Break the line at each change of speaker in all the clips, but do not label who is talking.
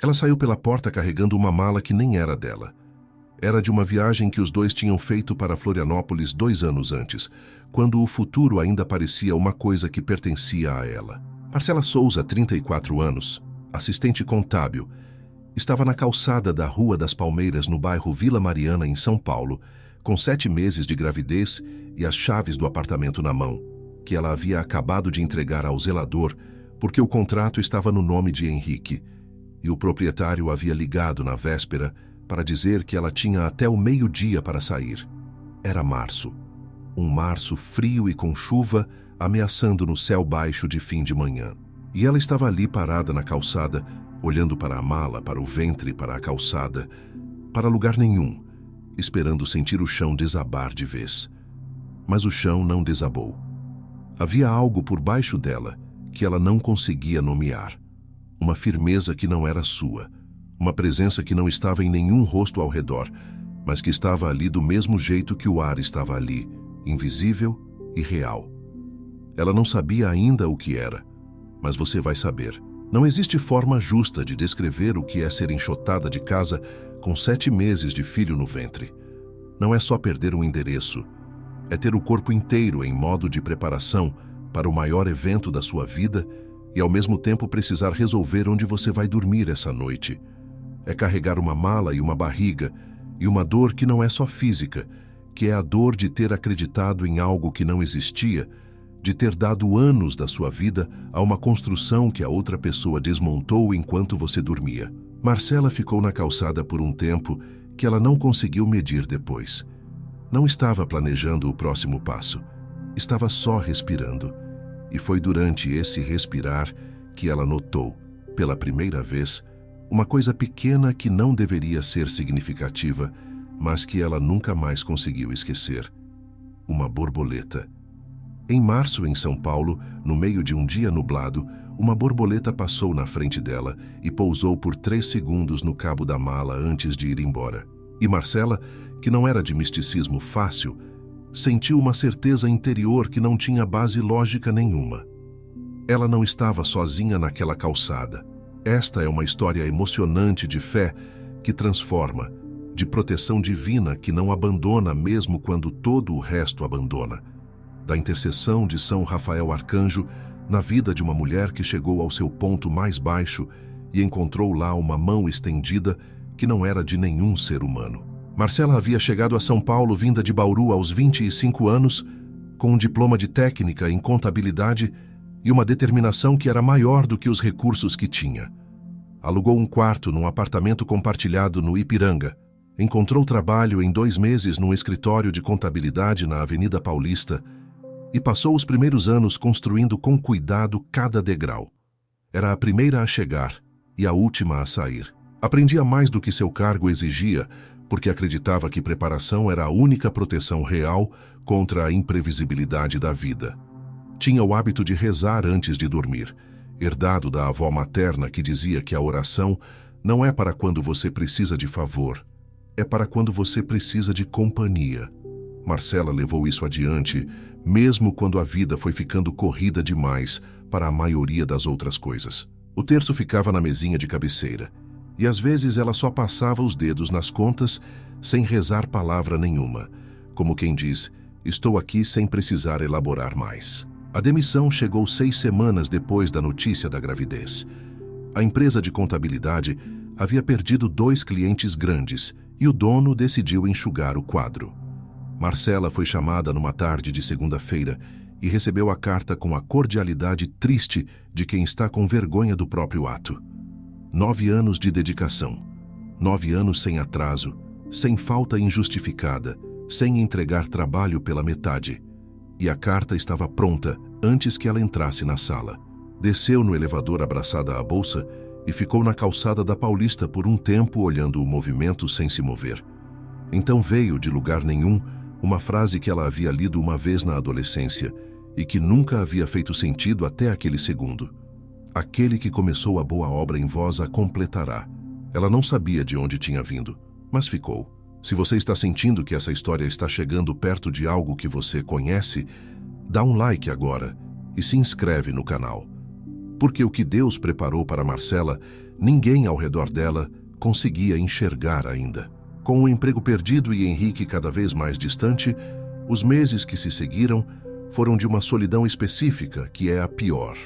Ela saiu pela porta carregando uma mala que nem era dela. Era de uma viagem que os dois tinham feito para Florianópolis 2 anos antes, quando o futuro ainda parecia uma coisa que pertencia a ela. Marcela Souza, 34 anos, assistente contábil, estava na calçada da Rua das Palmeiras, no bairro Vila Mariana, em São Paulo, com 7 meses de gravidez e as chaves do apartamento na mão, que ela havia acabado de entregar ao zelador porque o contrato estava no nome de Henrique, e o proprietário havia ligado na véspera para dizer que ela tinha até o meio-dia para sair. Era março. Um março frio e com chuva ameaçando no céu baixo de fim de manhã. E ela estava ali parada na calçada, olhando para a mala, para o ventre, para a calçada, para lugar nenhum, esperando sentir o chão desabar de vez. Mas o chão não desabou. Havia algo por baixo dela que ela não conseguia nomear. Uma firmeza que não era sua. Uma presença que não estava em nenhum rosto ao redor, mas que estava ali do mesmo jeito que o ar estava ali, invisível e real. Ela não sabia ainda o que era, mas você vai saber. Não existe forma justa de descrever o que é ser enxotada de casa com 7 meses de filho no ventre. Não é só perder um endereço, é ter o corpo inteiro em modo de preparação para o maior evento da sua vida e ao mesmo tempo precisar resolver onde você vai dormir essa noite. É carregar uma mala e uma barriga, e uma dor que não é só física, que é a dor de ter acreditado em algo que não existia, de ter dado anos da sua vida a uma construção que a outra pessoa desmontou enquanto você dormia. Marcela ficou na calçada por um tempo que ela não conseguiu medir depois. Não estava planejando o próximo passo, estava só respirando. E foi durante esse respirar que ela notou, pela primeira vez, uma coisa pequena que não deveria ser significativa, mas que ela nunca mais conseguiu esquecer. Uma borboleta. Em março, em São Paulo, no meio de um dia nublado, uma borboleta passou na frente dela e pousou por 3 segundos no cabo da mala antes de ir embora. E Marcela, que não era de misticismo fácil, sentiu uma certeza interior que não tinha base lógica nenhuma. Ela não estava sozinha naquela calçada. Esta é uma história emocionante de fé que transforma, de proteção divina que não abandona mesmo quando todo o resto abandona, da intercessão de São Rafael Arcanjo na vida de uma mulher que chegou ao seu ponto mais baixo e encontrou lá uma mão estendida que não era de nenhum ser humano. Marcela havia chegado a São Paulo vinda de Bauru aos 25 anos, com um diploma de técnica em contabilidade e uma determinação que era maior do que os recursos que tinha. Alugou um quarto num apartamento compartilhado no Ipiranga. Encontrou trabalho em 2 meses num escritório de contabilidade na Avenida Paulista e passou os primeiros anos construindo com cuidado cada degrau. Era a primeira a chegar e a última a sair. Aprendia mais do que seu cargo exigia, porque acreditava que preparação era a única proteção real contra a imprevisibilidade da vida. Tinha o hábito de rezar antes de dormir, herdado da avó materna que dizia que a oração não é para quando você precisa de favor, é para quando você precisa de companhia. Marcela levou isso adiante, mesmo quando a vida foi ficando corrida demais para a maioria das outras coisas. O terço ficava na mesinha de cabeceira, e às vezes ela só passava os dedos nas contas sem rezar palavra nenhuma, como quem diz, estou aqui sem precisar elaborar mais. A demissão chegou 6 semanas depois da notícia da gravidez. A empresa de contabilidade havia perdido 2 clientes grandes e o dono decidiu enxugar o quadro. Marcela foi chamada numa tarde de segunda-feira e recebeu a carta com a cordialidade triste de quem está com vergonha do próprio ato. 9 anos de dedicação, 9 anos sem atraso, sem falta injustificada, sem entregar trabalho pela metade. E a carta estava pronta antes que ela entrasse na sala. Desceu no elevador abraçada à bolsa e ficou na calçada da Paulista por um tempo olhando o movimento sem se mover. Então veio, de lugar nenhum, uma frase que ela havia lido uma vez na adolescência e que nunca havia feito sentido até aquele segundo. Aquele que começou a boa obra em vós a completará. Ela não sabia de onde tinha vindo, mas ficou. Se você está sentindo que essa história está chegando perto de algo que você conhece, dá um like agora e se inscreve no canal. Porque o que Deus preparou para Marcela Ninguém ao redor dela conseguia enxergar ainda. Com o emprego perdido e Henrique cada vez mais distante, os meses que se seguiram foram de uma solidão específica, que é a pior.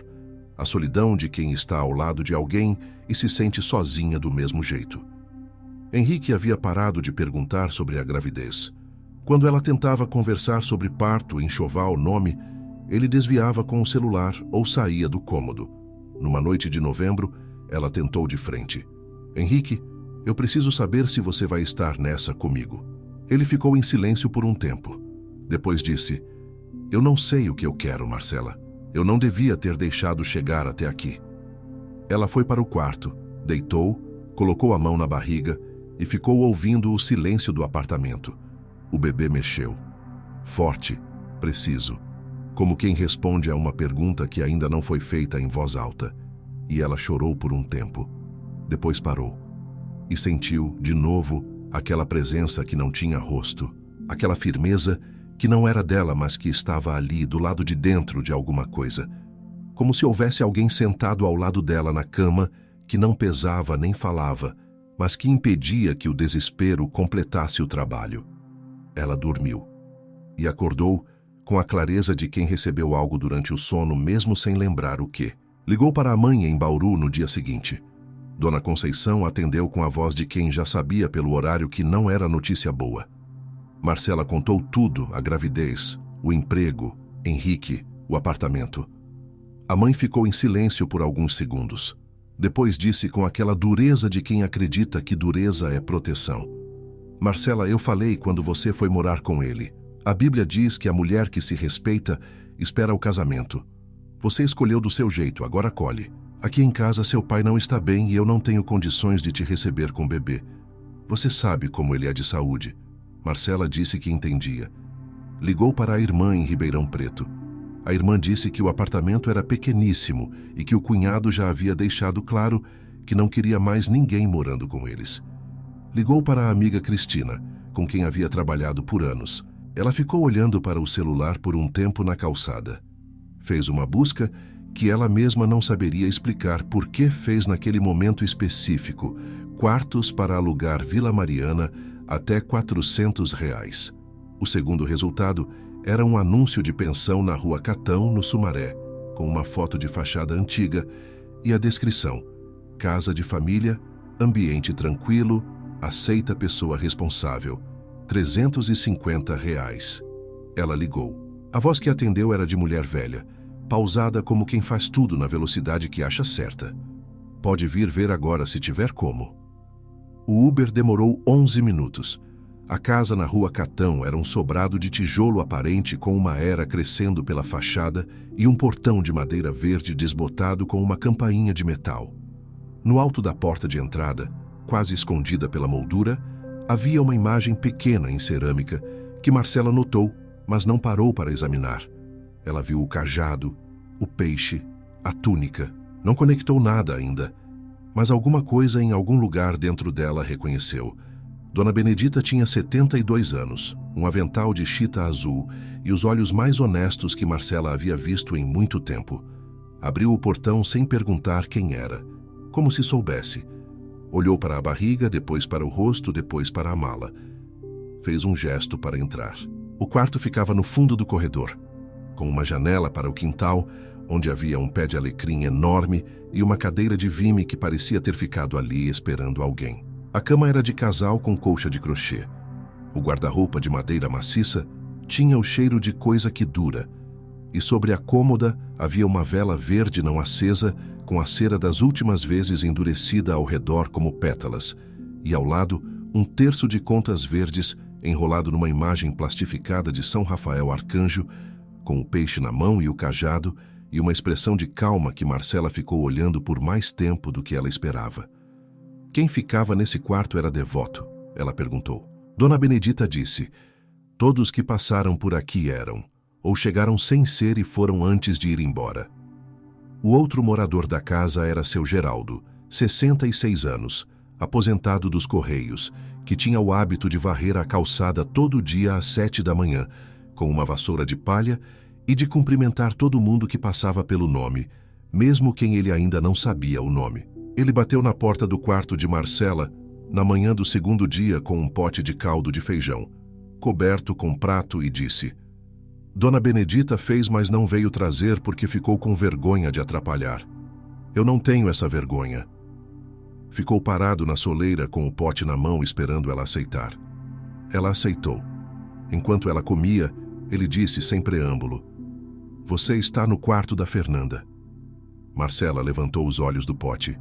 A solidão de quem está ao lado de alguém e se sente sozinha do mesmo jeito. Henrique havia parado de perguntar sobre a gravidez. Quando ela tentava conversar sobre parto, enxoval, nome, ele desviava com o celular ou saía do cômodo. Numa noite de novembro, ela tentou de frente. Henrique, eu preciso saber se você vai estar nessa comigo. Ele ficou em silêncio por um tempo. Depois disse, eu não sei o que eu quero, Marcela. Eu não devia ter deixado chegar até aqui. Ela foi para o quarto, deitou, colocou a mão na barriga e ficou ouvindo o silêncio do apartamento. O bebê mexeu. Forte, preciso, como quem responde a uma pergunta que ainda não foi feita em voz alta. E ela chorou por um tempo. Depois parou. E sentiu, de novo, aquela presença que não tinha rosto. Aquela firmeza que não era dela, mas que estava ali, do lado de dentro de alguma coisa. Como se houvesse alguém sentado ao lado dela na cama, que não pesava nem falava, mas que impedia que o desespero completasse o trabalho. Ela dormiu. E acordou com a clareza de quem recebeu algo durante o sono, mesmo sem lembrar o quê. Ligou para a mãe em Bauru no dia seguinte. Dona Conceição atendeu com a voz de quem já sabia pelo horário que não era notícia boa. Marcela contou tudo, a gravidez, o emprego, Henrique, o apartamento. A mãe ficou em silêncio por alguns segundos. Depois disse com aquela dureza de quem acredita que dureza é proteção. Marcela, eu falei quando você foi morar com ele. A Bíblia diz que a mulher que se respeita espera o casamento. Você escolheu do seu jeito, agora colhe. Aqui em casa seu pai não está bem e eu não tenho condições de te receber com o bebê. Você sabe como ele é de saúde. Marcela disse que entendia. Ligou para a irmã em Ribeirão Preto. A irmã disse que o apartamento era pequeníssimo e que o cunhado já havia deixado claro que não queria mais ninguém morando com eles. Ligou para a amiga Cristina, com quem havia trabalhado por anos. Ela ficou olhando para o celular por um tempo na calçada. Fez uma busca que ela mesma não saberia explicar por que fez naquele momento específico, quartos para alugar Vila Mariana até R$400. O segundo resultado era um anúncio de pensão na Rua Catão, no Sumaré, com uma foto de fachada antiga e a descrição: casa de família, ambiente tranquilo, aceita pessoa responsável, R$350. Ela ligou. A voz que atendeu era de mulher velha, pausada como quem faz tudo na velocidade que acha certa. Pode vir ver agora se tiver como. O Uber demorou 11 minutos. A casa na Rua Catão era um sobrado de tijolo aparente com uma era crescendo pela fachada e um portão de madeira verde desbotado com uma campainha de metal. No alto da porta de entrada, quase escondida pela moldura, havia uma imagem pequena em cerâmica que Marcela notou, mas não parou para examinar. Ela viu o cajado, o peixe, a túnica. Não conectou nada ainda, mas alguma coisa em algum lugar dentro dela reconheceu. Dona Benedita tinha 72 anos, um avental de chita azul e os olhos mais honestos que Marcela havia visto em muito tempo. Abriu o portão sem perguntar quem era, como se soubesse. Olhou para a barriga, depois para o rosto, depois para a mala. Fez um gesto para entrar. O quarto ficava no fundo do corredor, com uma janela para o quintal, onde havia um pé de alecrim enorme e uma cadeira de vime que parecia ter ficado ali esperando alguém. A cama era de casal com colcha de crochê. O guarda-roupa de madeira maciça tinha o cheiro de coisa que dura, e sobre a cômoda havia uma vela verde não acesa com a cera das últimas vezes endurecida ao redor como pétalas, e ao lado um terço de contas verdes enrolado numa imagem plastificada de São Rafael Arcanjo, com o peixe na mão e o cajado, e uma expressão de calma que Marcela ficou olhando por mais tempo do que ela esperava. Quem ficava nesse quarto era devoto? Ela perguntou. Dona Benedita disse, todos que passaram por aqui eram, ou chegaram sem ser e foram antes de ir embora. O outro morador da casa era seu Geraldo, 66 anos, aposentado dos Correios, que tinha o hábito de varrer a calçada todo dia às 7 da manhã, com uma vassoura de palha e de cumprimentar todo mundo que passava pelo nome, mesmo quem ele ainda não sabia o nome. Ele bateu na porta do quarto de Marcela na manhã do segundo dia com um pote de caldo de feijão, coberto com prato, e disse: Dona Benedita fez, mas não veio trazer porque ficou com vergonha de atrapalhar. Eu não tenho essa vergonha. Ficou parado na soleira com o pote na mão esperando ela aceitar. Ela aceitou. Enquanto ela comia, ele disse sem preâmbulo: Você está no quarto da Fernanda. Marcela levantou os olhos do pote.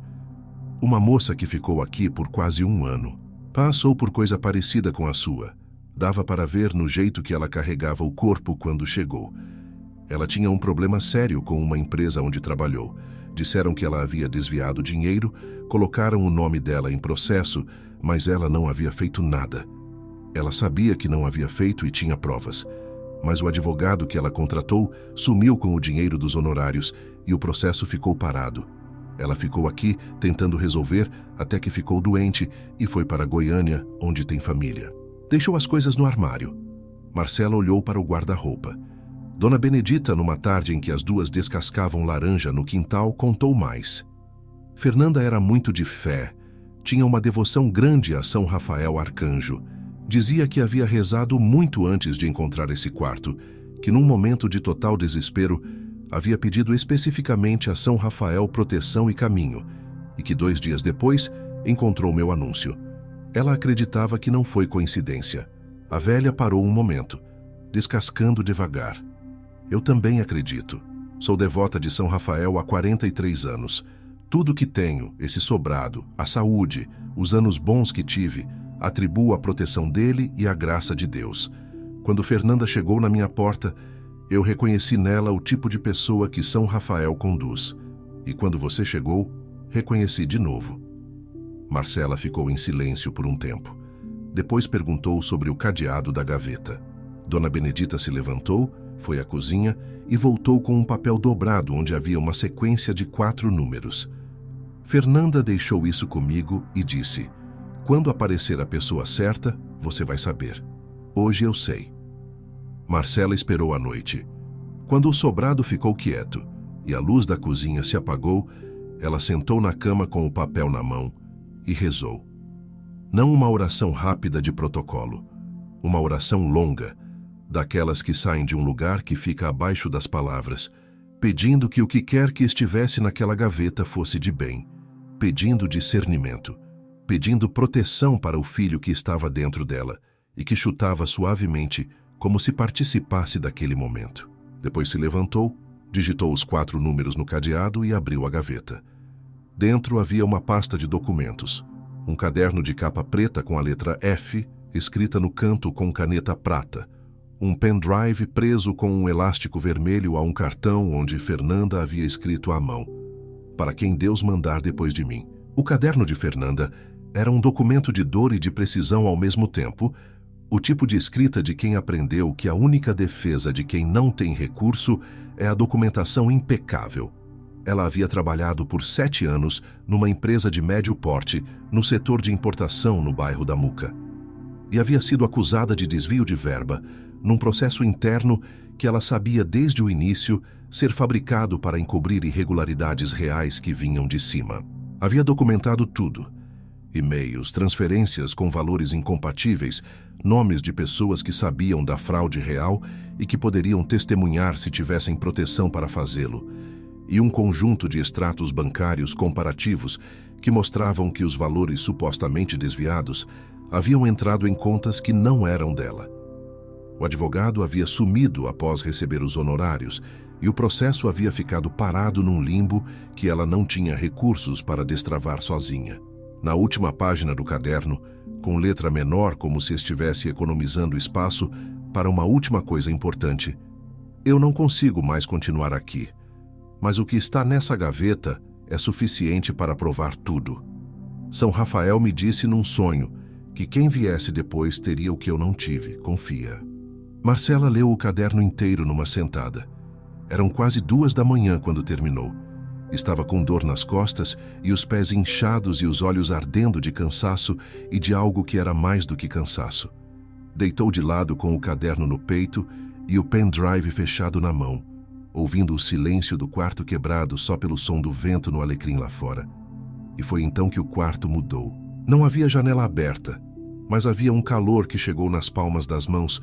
Uma moça que ficou aqui por quase 1 ano. Passou por coisa parecida com a sua. Dava para ver no jeito que ela carregava o corpo quando chegou. Ela tinha um problema sério com uma empresa onde trabalhou. Disseram que ela havia desviado dinheiro, colocaram o nome dela em processo, mas ela não havia feito nada. Ela sabia que não havia feito e tinha provas. Mas o advogado que ela contratou sumiu com o dinheiro dos honorários e o processo ficou parado. Ela ficou aqui tentando resolver até que ficou doente e foi para Goiânia, onde tem família. Deixou as coisas no armário. Marcela olhou para o guarda-roupa. Dona Benedita, numa tarde em que as duas descascavam laranja no quintal, contou mais. Fernanda era muito de fé. Tinha uma devoção grande a São Rafael Arcanjo. Dizia que havia rezado muito antes de encontrar esse quarto, que num momento de total desespero, havia pedido especificamente a São Rafael proteção e caminho, e que 2 dias depois encontrou meu anúncio. Ela acreditava que não foi coincidência. A velha parou um momento, descascando devagar. Eu também acredito. Sou devota de São Rafael há 43 anos. Tudo que tenho, esse sobrado, a saúde, os anos bons que tive, atribuo à proteção dele e à graça de Deus. Quando Fernanda chegou na minha porta, eu reconheci nela o tipo de pessoa que São Rafael conduz. E quando você chegou, reconheci de novo. Marcela ficou em silêncio por um tempo. Depois perguntou sobre o cadeado da gaveta. Dona Benedita se levantou, foi à cozinha e voltou com um papel dobrado onde havia uma sequência de 4 números. Fernanda deixou isso comigo e disse: Quando aparecer a pessoa certa, você vai saber. Hoje eu sei. Marcela esperou a noite. Quando o sobrado ficou quieto e a luz da cozinha se apagou, ela sentou na cama com o papel na mão e rezou. Não uma oração rápida de protocolo, uma oração longa, daquelas que saem de um lugar que fica abaixo das palavras, pedindo que o que quer que estivesse naquela gaveta fosse de bem, pedindo discernimento, pedindo proteção para o filho que estava dentro dela e que chutava suavemente como se participasse daquele momento. Depois se levantou, digitou os 4 números no cadeado e abriu a gaveta. Dentro havia uma pasta de documentos, um caderno de capa preta com a letra F, escrita no canto com caneta prata, um pendrive preso com um elástico vermelho a um cartão onde Fernanda havia escrito à mão: Para quem Deus mandar depois de mim. O caderno de Fernanda era um documento de dor e de precisão ao mesmo tempo, o tipo de escrita de quem aprendeu que a única defesa de quem não tem recurso é a documentação impecável. Ela havia trabalhado por 7 anos numa empresa de médio porte no setor de importação no bairro da Muca. E havia sido acusada de desvio de verba num processo interno que ela sabia desde o início ser fabricado para encobrir irregularidades reais que vinham de cima. Havia documentado tudo: e-mails, transferências com valores incompatíveis, nomes de pessoas que sabiam da fraude real e que poderiam testemunhar se tivessem proteção para fazê-lo, e um conjunto de extratos bancários comparativos que mostravam que os valores supostamente desviados haviam entrado em contas que não eram dela. O advogado havia sumido após receber os honorários e o processo havia ficado parado num limbo que ela não tinha recursos para destravar sozinha. Na última página do caderno, com letra menor como se estivesse economizando espaço para uma última coisa importante: Eu não consigo mais continuar aqui, mas o que está nessa gaveta é suficiente para provar tudo. São Rafael me disse num sonho que quem viesse depois teria o que eu não tive, confia. Marcela leu o caderno inteiro numa sentada. Eram quase 2 da manhã quando terminou. Estava com dor nas costas e os pés inchados e os olhos ardendo de cansaço e de algo que era mais do que cansaço. Deitou de lado com o caderno no peito e o pendrive fechado na mão, ouvindo o silêncio do quarto quebrado só pelo som do vento no alecrim lá fora. E foi então que o quarto mudou. Não havia janela aberta, mas havia um calor que chegou nas palmas das mãos,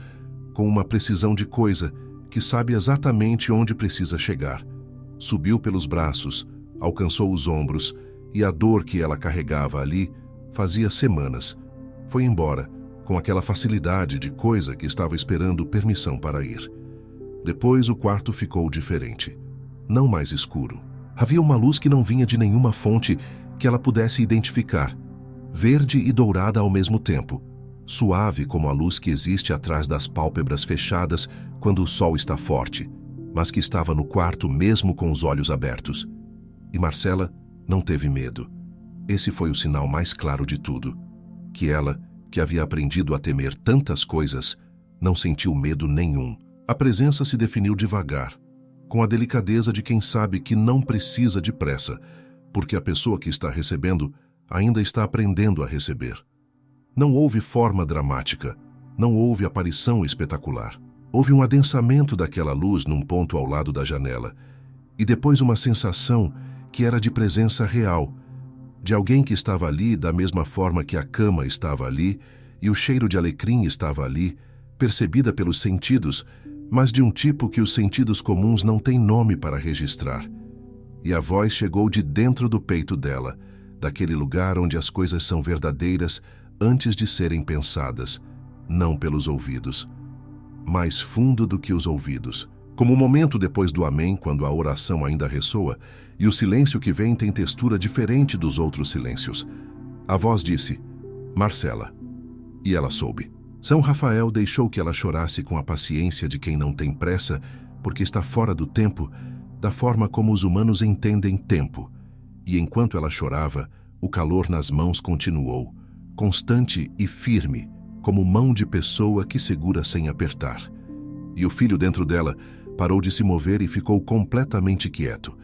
com uma precisão de coisa que sabe exatamente onde precisa chegar. Subiu pelos braços, alcançou os ombros, e a dor que ela carregava ali fazia semanas. Foi embora, com aquela facilidade de coisa que estava esperando permissão para ir. Depois o quarto ficou diferente. Não mais escuro. Havia uma luz que não vinha de nenhuma fonte que ela pudesse identificar. Verde e dourada ao mesmo tempo. Suave como a luz que existe atrás das pálpebras fechadas quando o sol está forte, mas que estava no quarto mesmo com os olhos abertos. E Marcela não teve medo. Esse foi o sinal mais claro de tudo. Que ela, que havia aprendido a temer tantas coisas, não sentiu medo nenhum. A presença se definiu devagar, com a delicadeza de quem sabe que não precisa de pressa, porque a pessoa que está recebendo ainda está aprendendo a receber. Não houve forma dramática, não houve aparição espetacular. Houve um adensamento daquela luz num ponto ao lado da janela, e depois uma sensação que era de presença real, de alguém que estava ali da mesma forma que a cama estava ali e o cheiro de alecrim estava ali, percebida pelos sentidos, mas de um tipo que os sentidos comuns não têm nome para registrar. E a voz chegou de dentro do peito dela, daquele lugar onde as coisas são verdadeiras antes de serem pensadas, não pelos ouvidos. Mais fundo do que os ouvidos. Como o momento depois do amém, quando a oração ainda ressoa, e o silêncio que vem tem textura diferente dos outros silêncios. A voz disse, Marcela. E ela soube. São Rafael deixou que ela chorasse com a paciência de quem não tem pressa, porque está fora do tempo, da forma como os humanos entendem tempo. E enquanto ela chorava, o calor nas mãos continuou, constante e firme, como mão de pessoa que segura sem apertar. E o filho dentro dela parou de se mover e ficou completamente quieto.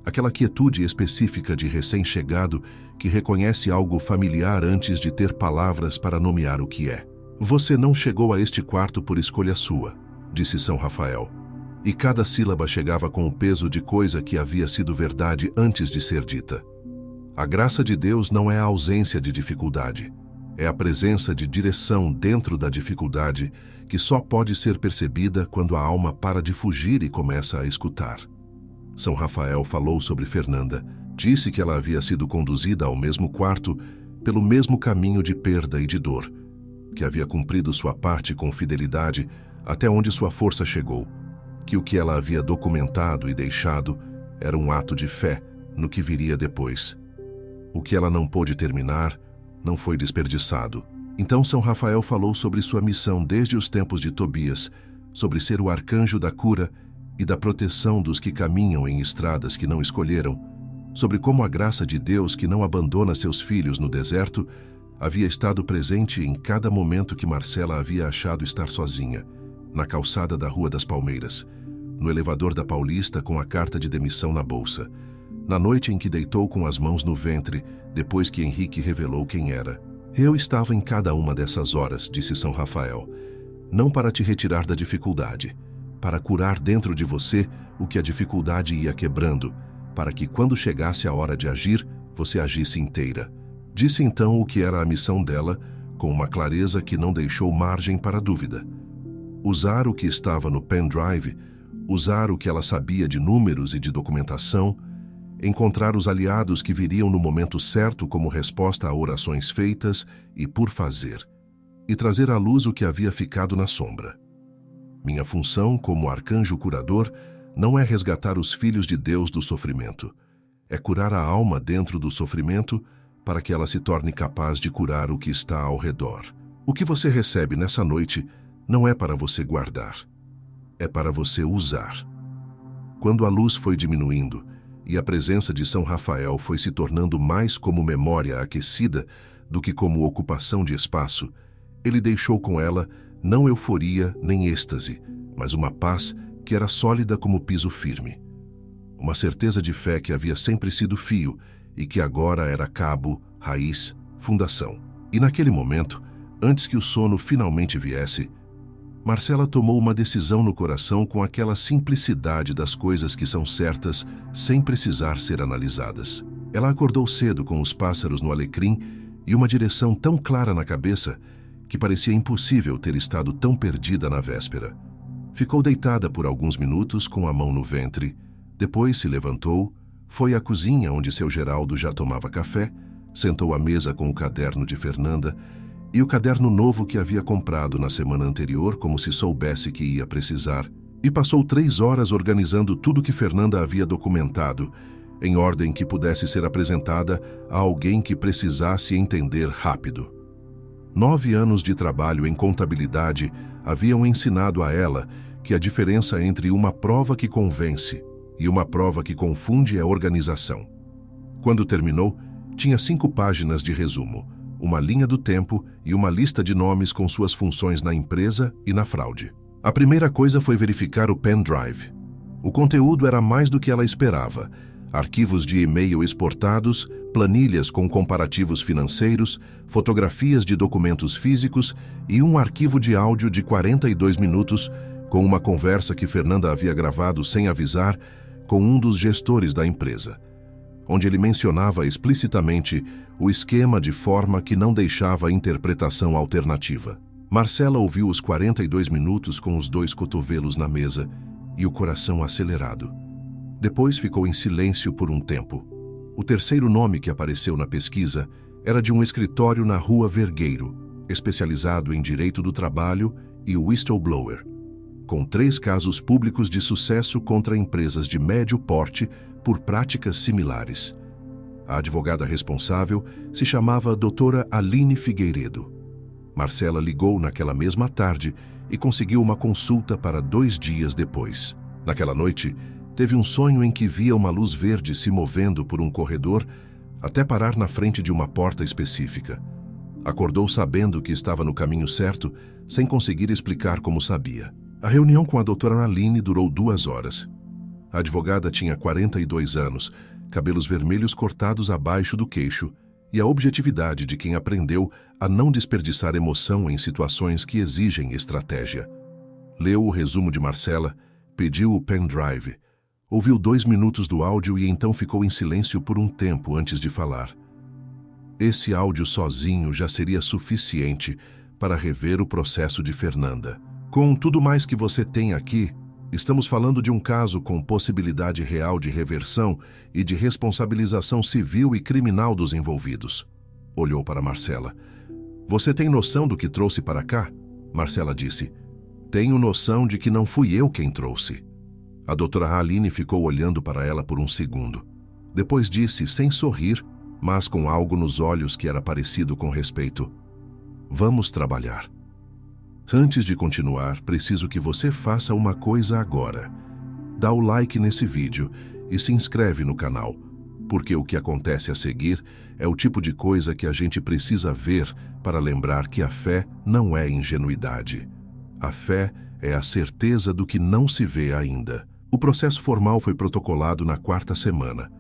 Aquela quietude específica de recém-chegado que reconhece algo familiar antes de ter palavras para nomear o que é. Você não chegou a este quarto por escolha sua, disse São Rafael. E cada sílaba chegava com o peso de coisa que havia sido verdade antes de ser dita. A graça de Deus não é a ausência de dificuldade. É a presença de direção dentro da dificuldade que só pode ser percebida quando a alma para de fugir e começa a escutar. São Rafael falou sobre Fernanda. Disse que ela havia sido conduzida ao mesmo quarto pelo mesmo caminho de perda e de dor, que havia cumprido sua parte com fidelidade até onde sua força chegou, que o que ela havia documentado e deixado era um ato de fé no que viria depois. O que ela não pôde terminar não foi desperdiçado. Então São Rafael falou sobre sua missão desde os tempos de Tobias, sobre ser o arcanjo da cura e da proteção dos que caminham em estradas que não escolheram, sobre como a graça de Deus que não abandona seus filhos no deserto havia estado presente em cada momento que Marcela havia achado estar sozinha, na calçada da Rua das Palmeiras, no elevador da Paulista com a carta de demissão na bolsa, na noite em que deitou com as mãos no ventre, depois que Henrique revelou quem era. Eu estava em cada uma dessas horas, disse São Rafael, não para te retirar da dificuldade, para curar dentro de você o que a dificuldade ia quebrando, para que quando chegasse a hora de agir, você agisse inteira. Disse então o que era a missão dela, com uma clareza que não deixou margem para dúvida. Usar o que estava no pendrive, usar o que ela sabia de números e de documentação, encontrar os aliados que viriam no momento certo como resposta a orações feitas e por fazer, e trazer à luz o que havia ficado na sombra. Minha função como arcanjo curador não é resgatar os filhos de Deus do sofrimento, é curar a alma dentro do sofrimento para que ela se torne capaz de curar o que está ao redor. O que você recebe nessa noite não é para você guardar, é para você usar. Quando a luz foi diminuindo e a presença de São Rafael foi se tornando mais como memória aquecida do que como ocupação de espaço, ele deixou com ela não euforia nem êxtase, mas uma paz que era sólida como piso firme. Uma certeza de fé que havia sempre sido fio e que agora era cabo, raiz, fundação. E naquele momento, antes que o sono finalmente viesse, Marcela tomou uma decisão no coração com aquela simplicidade das coisas que são certas sem precisar ser analisadas. Ela acordou cedo com os pássaros no alecrim e uma direção tão clara na cabeça que parecia impossível ter estado tão perdida na véspera. Ficou deitada por alguns minutos com a mão no ventre, depois se levantou, foi à cozinha onde seu Geraldo já tomava café, sentou à mesa com o caderno de Fernanda e o caderno novo que havia comprado na semana anterior, como se soubesse que ia precisar, e passou 3 horas organizando tudo que Fernanda havia documentado, em ordem que pudesse ser apresentada a alguém que precisasse entender rápido. 9 anos de trabalho em contabilidade haviam ensinado a ela que a diferença entre uma prova que convence e uma prova que confunde é organização. Quando terminou, tinha 5 páginas de resumo, uma linha do tempo e uma lista de nomes com suas funções na empresa e na fraude. A primeira coisa foi verificar o pendrive. O conteúdo era mais do que ela esperava. Arquivos de e-mail exportados, planilhas com comparativos financeiros, fotografias de documentos físicos e um arquivo de áudio de 42 minutos com uma conversa que Fernanda havia gravado sem avisar com um dos gestores da empresa, onde ele mencionava explicitamente o esquema de forma que não deixava interpretação alternativa. Marcela ouviu os 42 minutos com os 2 cotovelos na mesa e o coração acelerado. Depois ficou em silêncio por um tempo. O terceiro nome que apareceu na pesquisa era de um escritório na Rua Vergueiro, especializado em direito do trabalho e whistleblower, com 3 casos públicos de sucesso contra empresas de médio porte por práticas similares. A advogada responsável se chamava Doutora Aline Figueiredo. Marcela ligou naquela mesma tarde e conseguiu uma consulta para 2 dias depois. Naquela noite, teve um sonho em que via uma luz verde se movendo por um corredor até parar na frente de uma porta específica. Acordou sabendo que estava no caminho certo, sem conseguir explicar como sabia. A reunião com a doutora Aline durou 2 horas. A advogada tinha 42 anos, cabelos vermelhos cortados abaixo do queixo e a objetividade de quem aprendeu a não desperdiçar emoção em situações que exigem estratégia. Leu o resumo de Marcela, pediu o pendrive, ouviu 2 minutos do áudio e então ficou em silêncio por um tempo antes de falar. Esse áudio sozinho já seria suficiente para rever o processo de Fernanda. Com tudo mais que você tem aqui, estamos falando de um caso com possibilidade real de reversão e de responsabilização civil e criminal dos envolvidos. Olhou para Marcela. Você tem noção do que trouxe para cá? Marcela disse. Tenho noção de que não fui eu quem trouxe. A doutora Aline ficou olhando para ela por um segundo. Depois disse, sem sorrir, mas com algo nos olhos que era parecido com respeito. Vamos trabalhar. Antes de continuar, preciso que você faça uma coisa agora. Dá o like nesse vídeo e se inscreve no canal, porque o que acontece a seguir é o tipo de coisa que a gente precisa ver para lembrar que a fé não é ingenuidade. A fé é a certeza do que não se vê ainda. O processo formal foi protocolado na 4ª semana.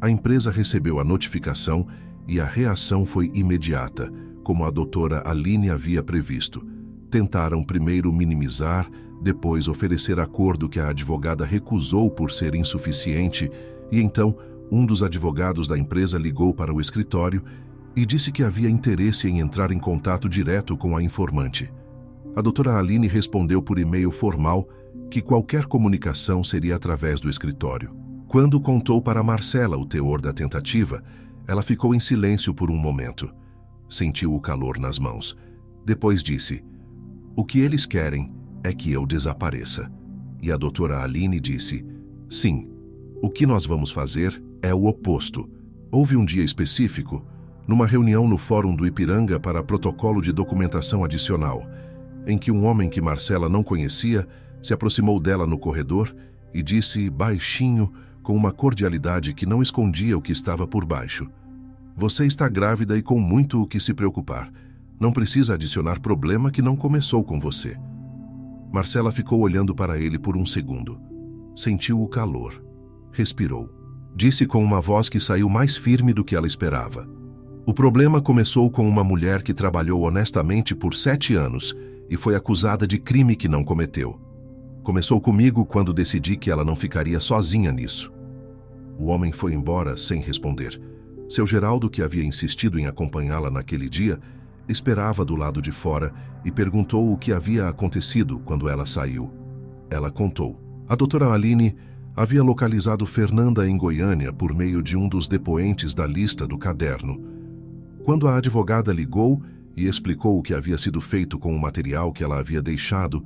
A empresa recebeu a notificação e a reação foi imediata, como a doutora Aline havia previsto. Tentaram primeiro minimizar, depois oferecer acordo que a advogada recusou por ser insuficiente, e então um dos advogados da empresa ligou para o escritório e disse que havia interesse em entrar em contato direto com a informante. A doutora Aline respondeu por e-mail formal que qualquer comunicação seria através do escritório. Quando contou para Marcela o teor da tentativa, ela ficou em silêncio por um momento. Sentiu o calor nas mãos. Depois disse, o que eles querem é que eu desapareça. E a doutora Aline disse, sim, o que nós vamos fazer é o oposto. Houve um dia específico, numa reunião no Fórum do Ipiranga para protocolo de documentação adicional, em que um homem que Marcela não conhecia se aproximou dela no corredor e disse baixinho, com uma cordialidade que não escondia o que estava por baixo. Você está grávida e com muito o que se preocupar. Não precisa adicionar problema que não começou com você. Marcela ficou olhando para ele por um segundo. Sentiu o calor. Respirou. Disse com uma voz que saiu mais firme do que ela esperava. O problema começou com uma mulher que trabalhou honestamente por 7 anos e foi acusada de crime que não cometeu. Começou comigo quando decidi que ela não ficaria sozinha nisso. O homem foi embora sem responder. Seu Geraldo, que havia insistido em acompanhá-la naquele dia, esperava do lado de fora e perguntou o que havia acontecido quando ela saiu. Ela contou. A doutora Aline havia localizado Fernanda em Goiânia por meio de um dos depoentes da lista do caderno. Quando a advogada ligou e explicou o que havia sido feito com o material que ela havia deixado,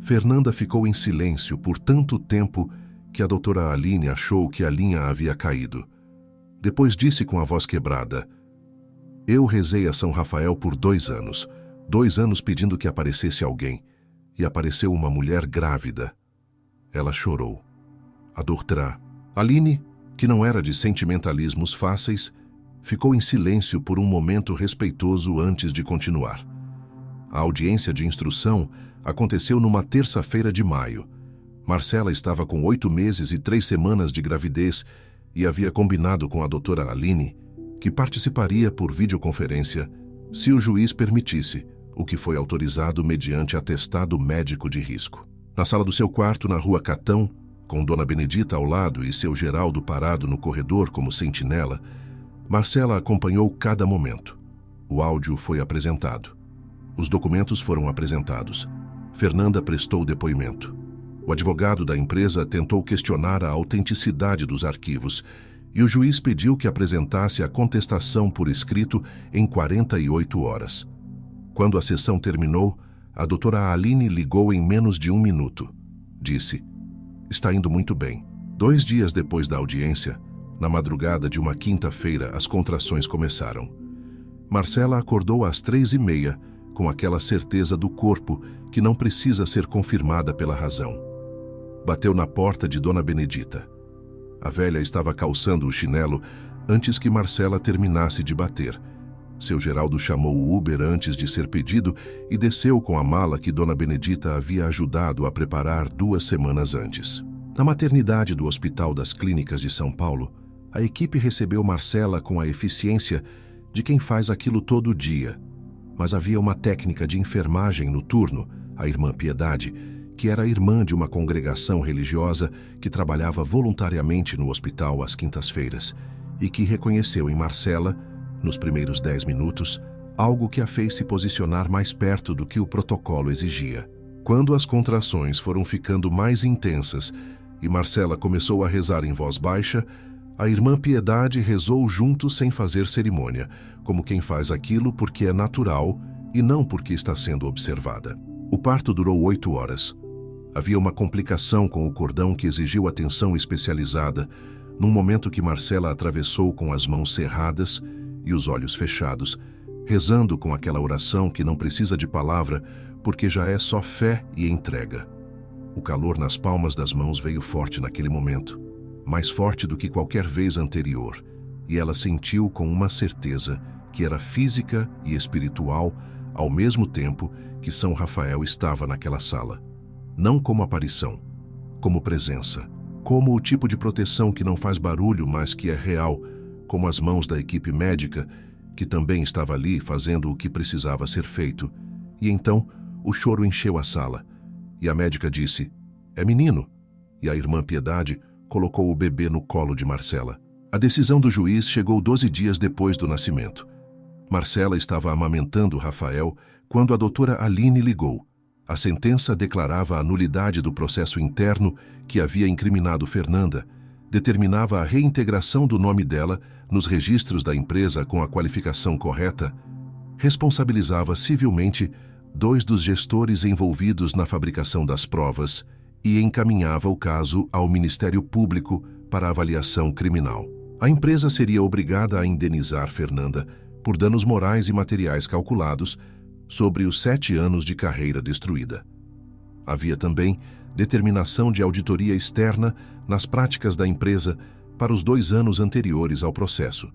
Fernanda ficou em silêncio por tanto tempo que a doutora Aline achou que a linha havia caído. Depois disse com a voz quebrada: "Eu rezei a São Rafael por 2 anos. 2 anos pedindo que aparecesse alguém. E apareceu uma mulher grávida." Ela chorou. A doutora Aline, que não era de sentimentalismos fáceis, ficou em silêncio por um momento respeitoso antes de continuar. A audiência de instrução aconteceu numa terça-feira de maio. Marcela estava com 8 meses e 3 semanas de gravidez e havia combinado com a doutora Aline que participaria por videoconferência se o juiz permitisse, o que foi autorizado mediante atestado médico de risco. Na sala do seu quarto, na rua Catão, com Dona Benedita ao lado e seu Geraldo parado no corredor como sentinela, Marcela acompanhou cada momento. O áudio foi apresentado. Os documentos foram apresentados. Fernanda prestou depoimento. O advogado da empresa tentou questionar a autenticidade dos arquivos e o juiz pediu que apresentasse a contestação por escrito em 48 horas. Quando a sessão terminou, a doutora Aline ligou em menos de 1 minuto. Disse: "Está indo muito bem." 2 dias depois da audiência, na madrugada de uma quinta-feira, as contrações começaram. Marcela acordou às 3h30, com aquela certeza do corpo que não precisa ser confirmada pela razão. Bateu na porta de Dona Benedita. A velha estava calçando o chinelo antes que Marcela terminasse de bater. Seu Geraldo chamou o Uber antes de ser pedido e desceu com a mala que Dona Benedita havia ajudado a preparar 2 semanas antes. Na maternidade do Hospital das Clínicas de São Paulo, a equipe recebeu Marcela com a eficiência de quem faz aquilo todo dia. Mas havia uma técnica de enfermagem no turno, a irmã Piedade, que era irmã de uma congregação religiosa que trabalhava voluntariamente no hospital às quintas-feiras e que reconheceu em Marcela, nos primeiros 10 minutos, algo que a fez se posicionar mais perto do que o protocolo exigia. Quando as contrações foram ficando mais intensas e Marcela começou a rezar em voz baixa, a irmã Piedade rezou junto sem fazer cerimônia, como quem faz aquilo porque é natural e não porque está sendo observada. O parto durou 8 horas. Havia uma complicação com o cordão que exigiu atenção especializada, num momento que Marcela atravessou com as mãos cerradas e os olhos fechados, rezando com aquela oração que não precisa de palavra, porque já é só fé e entrega. O calor nas palmas das mãos veio forte naquele momento, mais forte do que qualquer vez anterior, e ela sentiu com uma certeza que era física e espiritual ao mesmo tempo que São Rafael estava naquela sala. Não como aparição, como presença, como o tipo de proteção que não faz barulho, mas que é real, como as mãos da equipe médica, que também estava ali fazendo o que precisava ser feito. E então o choro encheu a sala, e a médica disse: "É menino." E a irmã Piedade colocou o bebê no colo de Marcela. A decisão do juiz chegou 12 dias depois do nascimento. Marcela estava amamentando Rafael quando a doutora Aline ligou. A sentença declarava a nulidade do processo interno que havia incriminado Fernanda, determinava a reintegração do nome dela nos registros da empresa com a qualificação correta, responsabilizava civilmente 2 dos gestores envolvidos na fabricação das provas e encaminhava o caso ao Ministério Público para avaliação criminal. A empresa seria obrigada a indenizar Fernanda por danos morais e materiais calculados sobre os 7 anos de carreira destruída. Havia também determinação de auditoria externa nas práticas da empresa para os 2 anos anteriores ao processo,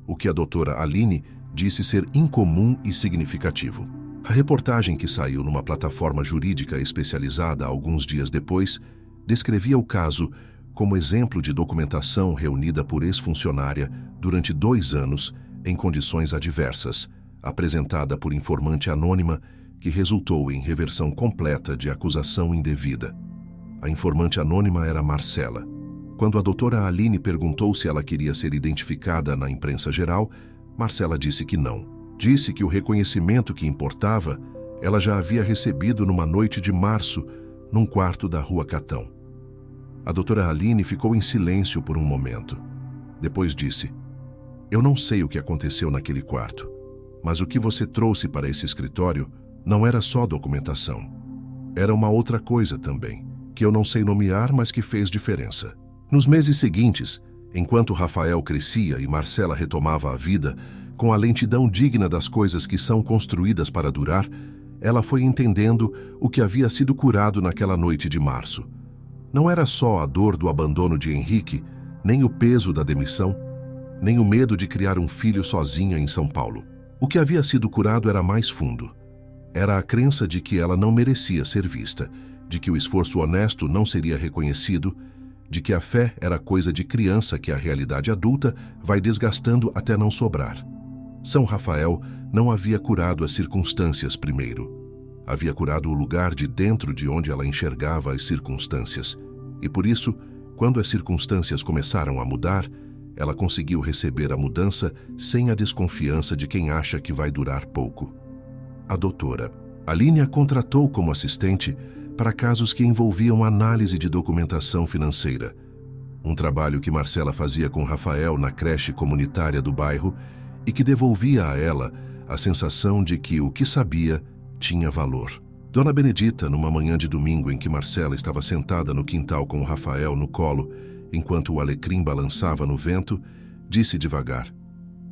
o que a doutora Aline disse ser incomum e significativo. A reportagem, que saiu numa plataforma jurídica especializada alguns dias depois, descrevia o caso como exemplo de documentação reunida por ex-funcionária durante 2 anos em condições adversas, apresentada por informante anônima que resultou em reversão completa de acusação indevida. A informante anônima era Marcela. Quando a doutora Aline perguntou se ela queria ser identificada na imprensa geral, Marcela disse que não. Disse que o reconhecimento que importava ela já havia recebido numa noite de março, num quarto da Rua Catão. A doutora Aline ficou em silêncio por um momento. Depois disse: "Eu não sei o que aconteceu naquele quarto, mas o que você trouxe para esse escritório não era só documentação. Era uma outra coisa também, que eu não sei nomear, mas que fez diferença." Nos meses seguintes, enquanto Rafael crescia e Marcela retomava a vida, com a lentidão digna das coisas que são construídas para durar, ela foi entendendo o que havia sido curado naquela noite de março. Não era só a dor do abandono de Henrique, nem o peso da demissão, nem o medo de criar um filho sozinha em São Paulo. O que havia sido curado era mais fundo. Era a crença de que ela não merecia ser vista, de que o esforço honesto não seria reconhecido, de que a fé era coisa de criança que a realidade adulta vai desgastando até não sobrar. São Rafael não havia curado as circunstâncias primeiro. Havia curado o lugar de dentro de onde ela enxergava as circunstâncias. E por isso, quando as circunstâncias começaram a mudar, ela conseguiu receber a mudança sem a desconfiança de quem acha que vai durar pouco. A doutora Aline a contratou como assistente para casos que envolviam análise de documentação financeira. Um trabalho que Marcela fazia com Rafael na creche comunitária do bairro e que devolvia a ela a sensação de que o que sabia tinha valor. Dona Benedita, numa manhã de domingo em que Marcela estava sentada no quintal com o Rafael no colo, enquanto o alecrim balançava no vento, disse devagar: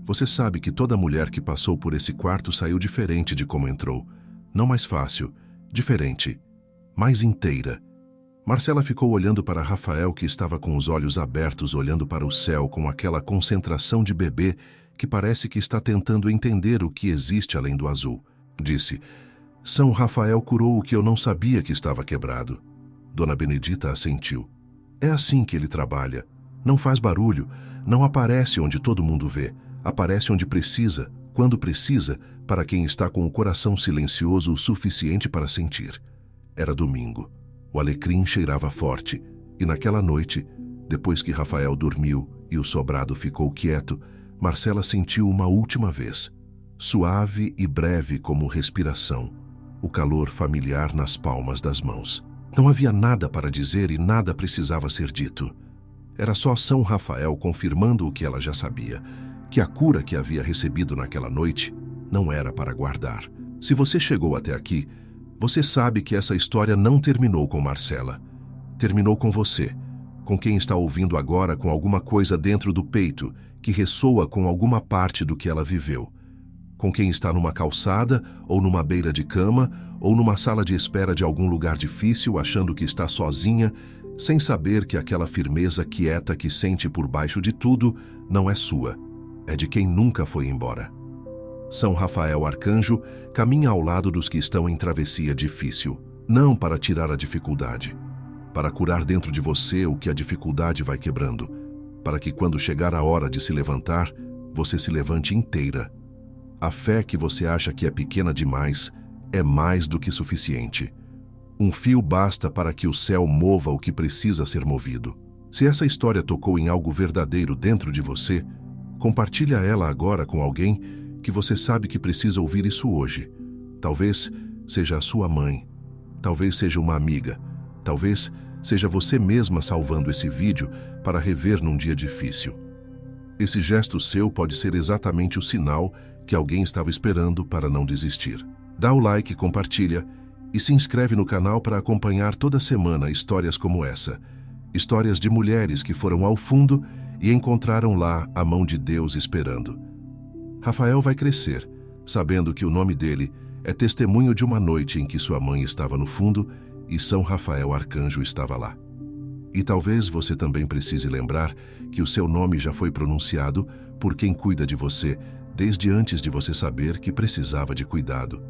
"Você sabe que toda mulher que passou por esse quarto saiu diferente de como entrou. Não mais fácil, diferente, mais inteira." Marcela ficou olhando para Rafael, que estava com os olhos abertos, olhando para o céu com aquela concentração de bebê que parece que está tentando entender o que existe além do azul. Disse: "São Rafael curou o que eu não sabia que estava quebrado." Dona Benedita assentiu. "É assim que ele trabalha. Não faz barulho, não aparece onde todo mundo vê. Aparece onde precisa, quando precisa, para quem está com o coração silencioso o suficiente para sentir." Era domingo. O alecrim cheirava forte, e naquela noite, depois que Rafael dormiu e o sobrado ficou quieto, Marcela sentiu uma última vez, suave e breve como respiração, o calor familiar nas palmas das mãos. Não havia nada para dizer e nada precisava ser dito. Era só São Rafael confirmando o que ela já sabia, que a cura que havia recebido naquela noite não era para guardar. Se você chegou até aqui, você sabe que essa história não terminou com Marcela. Terminou com você, com quem está ouvindo agora com alguma coisa dentro do peito que ressoa com alguma parte do que ela viveu. Com quem está numa calçada, ou numa beira de cama, ou numa sala de espera de algum lugar difícil, achando que está sozinha, sem saber que aquela firmeza quieta que sente por baixo de tudo não é sua, é de quem nunca foi embora. São Rafael Arcanjo caminha ao lado dos que estão em travessia difícil, não para tirar a dificuldade, para curar dentro de você o que a dificuldade vai quebrando, para que quando chegar a hora de se levantar, você se levante inteira. A fé que você acha que é pequena demais é mais do que suficiente. Um fio basta para que o céu mova o que precisa ser movido. Se essa história tocou em algo verdadeiro dentro de você, compartilha ela agora com alguém que você sabe que precisa ouvir isso hoje. Talvez seja a sua mãe, talvez seja uma amiga, talvez seja você mesma salvando esse vídeo para rever num dia difícil. Esse gesto seu pode ser exatamente o sinal que alguém estava esperando para não desistir. Dá o like, compartilha e se inscreve no canal para acompanhar toda semana histórias como essa. Histórias de mulheres que foram ao fundo e encontraram lá a mão de Deus esperando. Rafael vai crescer, sabendo que o nome dele é testemunho de uma noite em que sua mãe estava no fundo e São Rafael Arcanjo estava lá. E talvez você também precise lembrar que o seu nome já foi pronunciado por quem cuida de você desde antes de você saber que precisava de cuidado.